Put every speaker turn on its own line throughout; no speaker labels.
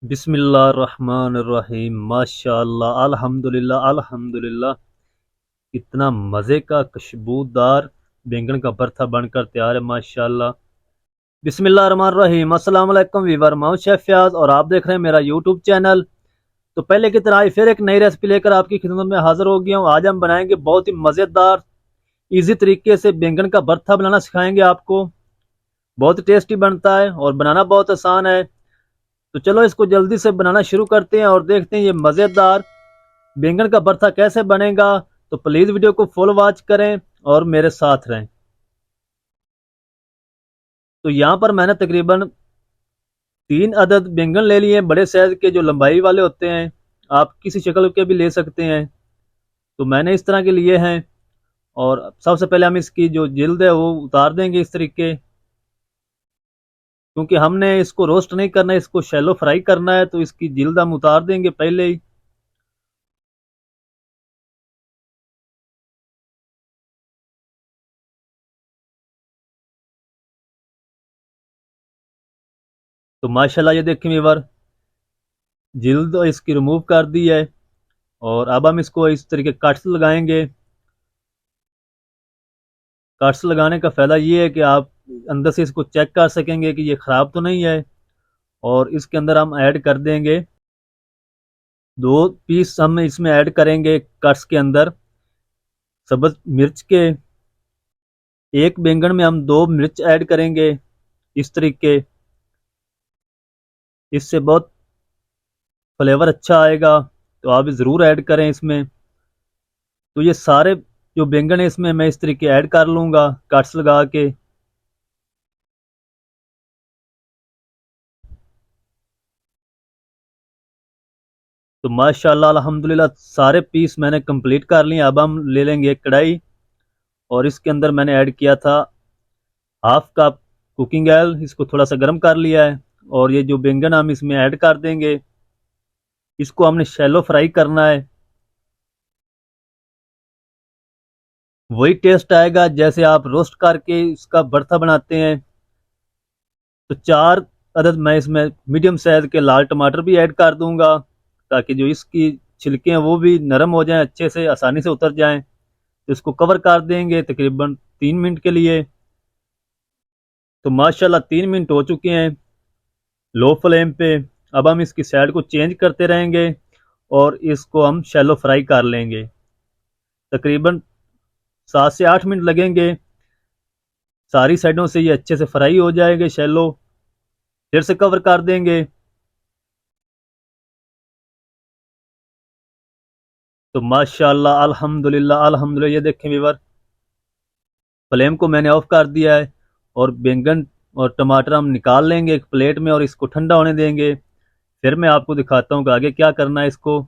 बिस्मिल्लाहिर्रहमानिर्रहीम। माशाअल्लाह, अल्हम्दुलिल्लाह अल्हम्दुलिल्लाह। कितना मज़े का खुशबूदार बैंगन का भरता बनकर तैयार है माशाअल्लाह। बिस्मिल्लाहिर्रहमानिर्रहीम। अस्सलाम वालेकुम वीवर, मैं हूं शेफ फयाज और आप देख रहे हैं मेरा यूट्यूब चैनल। तो पहले की तरह ही फिर एक नई रेसिपी लेकर आपकी खिदमत में हाजिर हो गया हूँ। आज हम बनाएंगे बहुत ही मज़ेदार इजी तरीके से बैंगन का भरता बनाना सिखाएंगे आपको। बहुत ही टेस्टी बनता है और बनाना बहुत आसान है। तो चलो इसको जल्दी से बनाना शुरू करते हैं और देखते हैं ये मज़ेदार बैंगन का भरता कैसे बनेगा। तो प्लीज़ वीडियो को फुल वॉच करें और मेरे साथ रहें। तो यहाँ पर मैंने तकरीबन 3 अदद बैंगन ले लिए हैं, बड़े साइज के जो लंबाई वाले होते हैं। आप किसी शक्ल के भी ले सकते हैं। तो मैंने इस तरह के लिए हैं। और सबसे पहले हम इसकी जो जिल्द है वो उतार देंगे इस तरीके, क्योंकि हमने इसको रोस्ट नहीं करना है, इसको शैलो फ्राई करना है। तो इसकी जिल्द हम उतार देंगे पहले ही। तो माशाल्लाह ये देखें व्यूअर, जिल्द इसकी रिमूव कर दी है। और अब हम इसको इस तरीके कट्स लगाएंगे। कट्स लगाने का फ़ायदा ये है कि आप अंदर से इसको चेक कर सकेंगे कि ये ख़राब तो नहीं है। और इसके अंदर हम ऐड कर देंगे 2 पीस, हम इसमें ऐड करेंगे कट्स के अंदर सब्ज़ मिर्च के। एक बैंगन में हम 2 मिर्च ऐड करेंगे इस तरीके। इससे बहुत फ्लेवर अच्छा आएगा, तो आप ज़रूर ऐड करें इसमें। तो ये सारे जो बैंगन है इसमें मैं इस तरीके ऐड कर लूँगा कट्स लगा के। तो माशाल्लाह अल्हम्दुलिल्लाह सारे पीस मैंने कंप्लीट कर लिए। अब हम ले लेंगे एक कढ़ाई और इसके अंदर मैंने ऐड किया था हाफ कप कुकिंग ऑयल। इसको थोड़ा सा गर्म कर लिया है और ये जो बैंगन हम इसमें ऐड कर देंगे। इसको हमने शैलो फ्राई करना है। वही टेस्ट आएगा जैसे आप रोस्ट करके इसका भरता बनाते हैं। तो 4 अदद मैं इसमें मीडियम साइज के लाल टमाटर भी ऐड कर दूंगा, ताकि जो इसकी छिलके हैं वो भी नरम हो जाएं, अच्छे से आसानी से उतर जाएं। तो इसको कवर कर देंगे तकरीबन 3 मिनट के लिए। तो माशाल्लाह 3 मिनट हो चुके हैं लो फ्लेम पे। अब हम इसकी साइड को चेंज करते रहेंगे और इसको हम शैलो फ्राई कर लेंगे। तकरीबन 7 से 8 मिनट लगेंगे। सारी साइडों से ये अच्छे से फ्राई हो जाएंगे शैलो। फिर से कवर कर देंगे। तो माशाल्लाह अल्हम्दुलिल्लाह अल्हम्दुलिल्लाह, ये देखें व्यूअर, फ्लेम को मैंने ऑफ कर दिया है। और बैंगन और टमाटर हम निकाल लेंगे एक प्लेट में और इसको ठंडा होने देंगे। फिर मैं आपको दिखाता हूँ कि आगे क्या करना है। इसको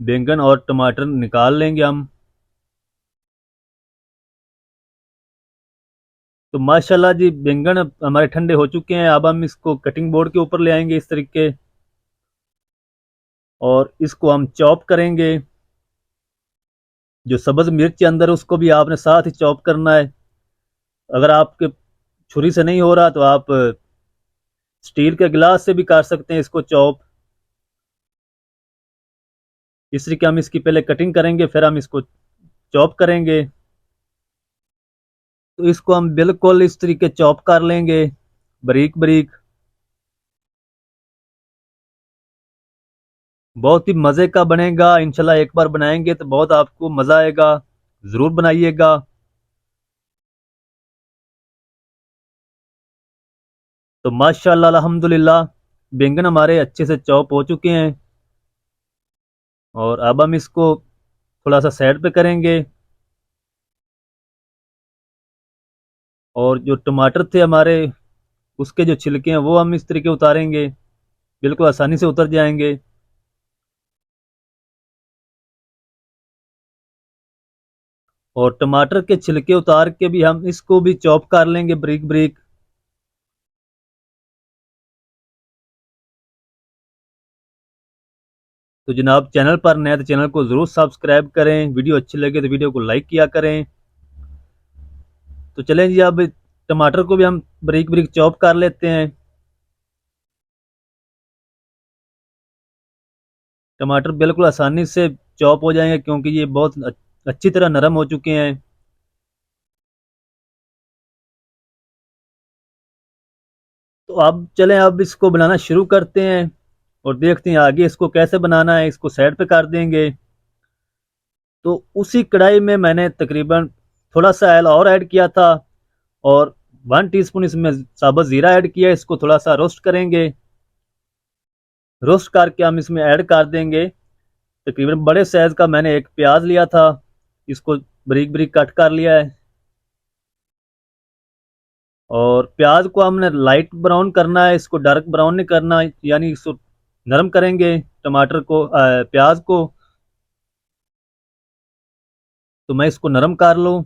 बैंगन और टमाटर निकाल लेंगे हम। तो माशाल्लाह जी बैंगन हमारे ठंडे हो चुके हैं। अब हम इसको कटिंग बोर्ड के ऊपर ले आएंगे इस तरीके और इसको हम चॉप करेंगे। जो सब्ज मिर्च अंदर है उसको भी आपने साथ ही चॉप करना है। अगर आपके छुरी से नहीं हो रहा तो आप स्टील के गिलास से भी कर सकते हैं इसको चॉप। इस तरीके हम इसकी पहले कटिंग करेंगे, फिर हम इसको चॉप करेंगे। तो इसको हम बिल्कुल इस तरीके चॉप कर लेंगे, बारीक बारीक। बहुत ही मज़े का बनेगा इंशाल्लाह। एक बार बनाएंगे तो बहुत आपको मज़ा आएगा, ज़रूर बनाइएगा। तो माशाल्लाह अल्हम्दुलिल्लाह बैंगन हमारे अच्छे से चॉप हो चुके हैं। और अब हम इसको थोड़ा सा साइड पे करेंगे। और जो टमाटर थे हमारे, उसके जो छिलके हैं वो हम इस तरीके उतारेंगे, बिल्कुल आसानी से उतर जाएंगे। और टमाटर के छिलके उतार के भी हम इसको भी चॉप कर लेंगे बारीक बारीक। तो जनाब चैनल पर नए तो चैनल को ज़रूर सब्सक्राइब करें, वीडियो अच्छी लगे तो वीडियो को लाइक किया करें। तो चलें जी, अब टमाटर को भी हम बारीक बारीक चॉप कर लेते हैं। टमाटर बिल्कुल आसानी से चॉप हो जाएंगे क्योंकि ये बहुत अच्छी तरह नरम हो चुके हैं। तो अब चलें, अब इसको बनाना शुरू करते हैं और देखते हैं आगे इसको कैसे बनाना है। इसको साइड पे कर देंगे। तो उसी कढ़ाई में मैंने तकरीबन थोड़ा सा ऑयल और ऐड किया था और 1 टीस्पून इसमें साबुत ज़ीरा ऐड किया। इसको थोड़ा सा रोस्ट करेंगे। रोस्ट करके हम इसमें ऐड कर देंगे तकरीबन बड़े साइज का मैंने एक प्याज लिया था, इसको बारीक बारीक कट कर लिया है। और प्याज को हमने लाइट ब्राउन करना है, इसको डार्क ब्राउन नहीं करना, यानी इसको नरम करेंगे टमाटर को, प्याज को। तो मैं इसको नरम कर लूँ।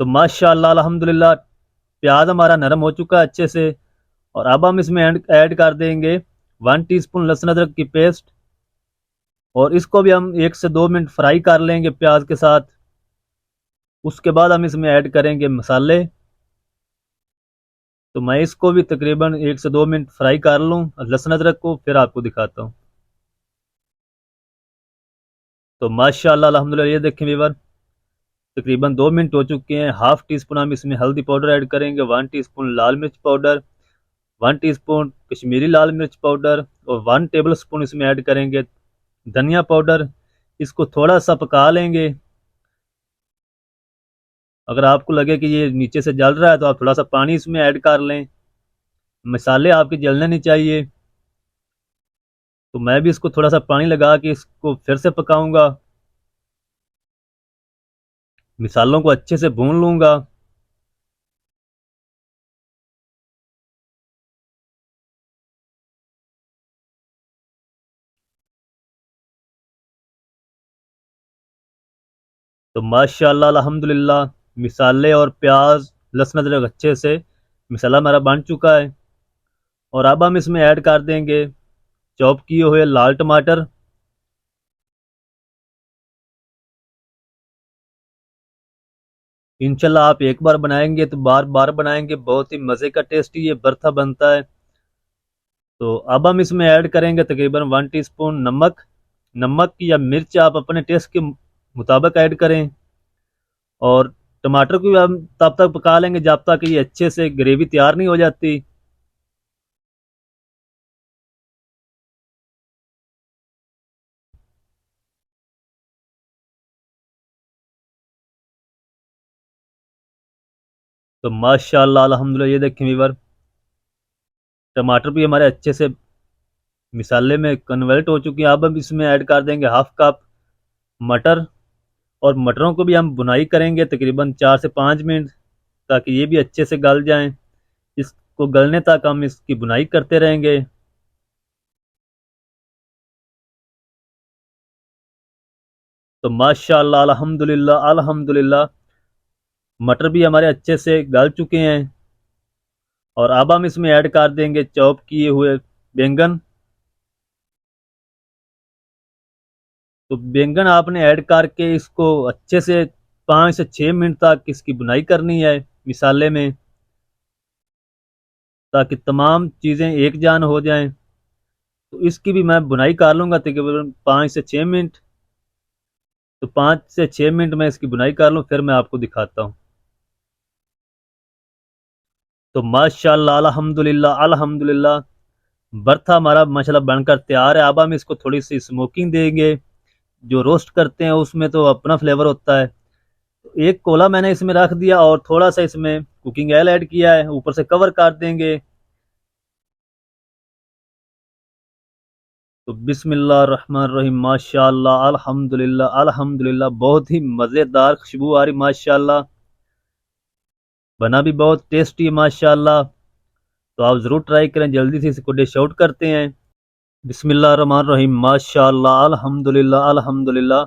तो माशाअल्लाह अल्हम्दुलिल्लाह प्याज हमारा नरम हो चुका है अच्छे से। और अब हम इसमें ऐड कर देंगे 1 टीस्पून लहसुन अदरक की पेस्ट और इसको भी हम 1 से 2 मिनट फ्राई कर लेंगे प्याज के साथ। उसके बाद हम इसमें ऐड करेंगे मसाले। तो मैं इसको भी तकरीबन 1 से 2 मिनट फ्राई कर लूँ लहसुन अदरक को, फिर आपको दिखाता हूँ। तो माशाअल्लाह अल्हम्दुलिल्लाह ये देखें व्यूअर, तकरीबन 2 मिनट हो चुके हैं। हाफ टी स्पून हम इसमें हल्दी पाउडर ऐड करेंगे, 1 टीस्पून लाल मिर्च पाउडर, 1 टीस्पून कश्मीरी लाल मिर्च पाउडर और 1 टेबल स्पून इसमें ऐड करेंगे धनिया पाउडर। इसको थोड़ा सा पका लेंगे। अगर आपको लगे कि ये नीचे से जल रहा है तो आप थोड़ा सा पानी इसमें ऐड कर लें। मसाले आपके जलने नहीं चाहिए। तो मैं भी इसको थोड़ा सा पानी लगा के इसको फिर से पकाऊंगा, मिसालों को अच्छे से भून लूंगा। तो माशाअल्लाह अल्हम्दुलिल्लाह मिसाले और प्याज लहसुन अदरक अच्छे से मिसाला हमारा बन चुका है। और अब हम इसमें ऐड कर देंगे चॉप किए हुए लाल टमाटर। इंशाल्लाह आप एक बार बनाएंगे तो बार बार बनाएंगे, बहुत ही मज़े का टेस्टी ये भरता बनता है। तो अब हम इसमें ऐड करेंगे तकरीबन 1 टीस्पून नमक। नमक या मिर्च आप अपने टेस्ट के मुताबिक ऐड करें। और टमाटर को भी हम तब तक पका लेंगे जब तक ये अच्छे से ग्रेवी तैयार नहीं हो जाती। तो माशाल्लाह अल्हम्दुलिल्लाह ये देखें व्यूअर, टमाटर भी हमारे अच्छे से मिसाले में कन्वर्ट हो चुकी है। अब हम इसमें ऐड कर देंगे हाफ कप मटर। और मटरों को भी हम भुनाई करेंगे तकरीबन 4 से 5 मिनट, ताकि ये भी अच्छे से गल जाएं। इसको गलने तक हम इसकी भुनाई करते रहेंगे। तो माशाअल्लाह अल्हम्दुलिल्लाह अल्हम्दुलिल्लाह मटर भी हमारे अच्छे से गल चुके हैं। और अब हम इसमें ऐड कर देंगे चॉप किए हुए बैंगन। तो बैंगन आपने ऐड करके इसको अच्छे से 5 से 6 मिनट तक इसकी भुनाई करनी है मिसाले में, ताकि तमाम चीज़ें एक जान हो जाएं। तो इसकी भी मैं भुनाई कर लूँगा तकरीबन 5 से 6 मिनट। तो 5 से 6 मिनट में इसकी बुनाई कर लूँ, फिर मैं आपको दिखाता हूँ। तो माशाल्लाह अल्हम्दुलिल्लाह अल्हम्दुलिल्लाह भरता हमारा माशाल्लाह बनकर तैयार है। अब हम इसको थोड़ी सी स्मोकिंग देंगे। जो रोस्ट करते हैं उसमें तो अपना फ्लेवर होता है। तो एक कोला मैंने इसमें रख दिया और थोड़ा सा इसमें कुकिंग ऑयल ऐड किया है, ऊपर से कवर कर देंगे। तो बिस्मिल्लाह रहमान रहीम, माशाल्लाह अल्हम्दुलिल्लाह अल्हम्दुलिल्लाह बहुत ही मज़ेदार खुशबू आ रही माशाल्लाह। बना भी बहुत टेस्टी है माशाल्लाह। तो आप ज़रूर ट्राई करें। जल्दी से इसको डिश आउट करते हैं। बिस्मिल्लाह रहमान रहीम, माशाल्लाह अल्हम्दुलिल्लाह अल्हम्दुलिल्लाह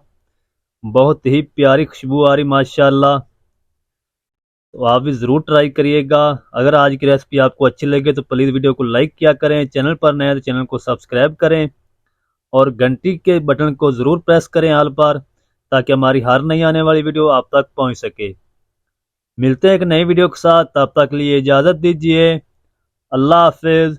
बहुत ही प्यारी खुशबू आ रही माशाल्लाह। तो आप भी ज़रूर ट्राई करिएगा। अगर आज की रेसिपी आपको अच्छी लगे तो प्लीज़ वीडियो को लाइक किया करें। चैनल पर नए हैं तो चैनल को सब्सक्राइब करें और घंटी के बटन को ज़रूर प्रेस करें ऑल पर, ताकि हमारी हर नई आने वाली वीडियो आप तक पहुंच सके। मिलते हैं एक नई वीडियो के साथ, तब तक के लिए इजाज़त दीजिए। अल्लाह हाफिज़।